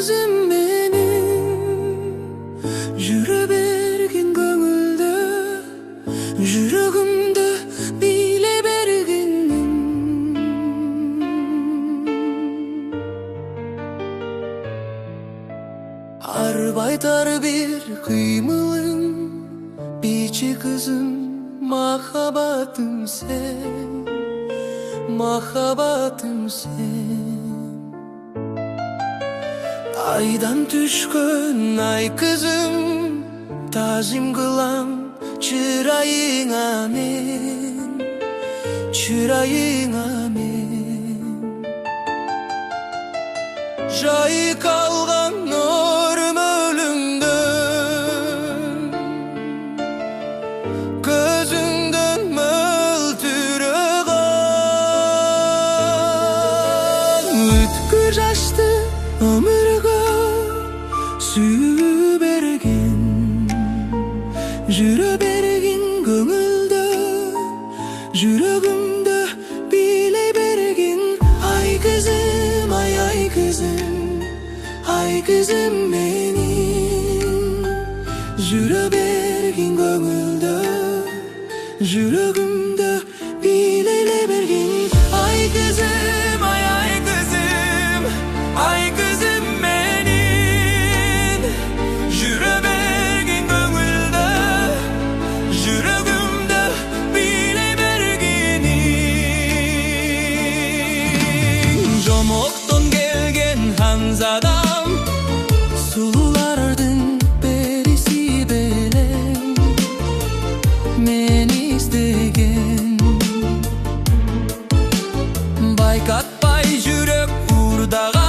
kızım benim, жүрө бергин көңүлдө, жүрөгүмдө биле бергенмин. Арбайтар бир кыймылың, бичи кызым, махаббатым сен, махаббатым сен. Айдан түшкөн ай кызым, тазим кылам чырайыңа мен, чырайыңа мен. Жайкалган өрмөлүңдөн, көзүңдөн мөлтүрө кан. Өткүр жашты өмүргө сүйүү берген, жүрө бергин көңүлдө, жүрөгүмдө билей бергин. Ай кызым, ай кызым, ай кызым менин, жүрө бергин көңүлдө, жүрөгүмдө билейле бергин. Ай кызым, ай кызым, ай кызым менин, жүрө бергин көңүлдө, жүрөгүмдө билей бергин. Жомоктон келген ханзадам, сулуулардын периси белем, мени издеген. Байкатпай жүрөк урдаган,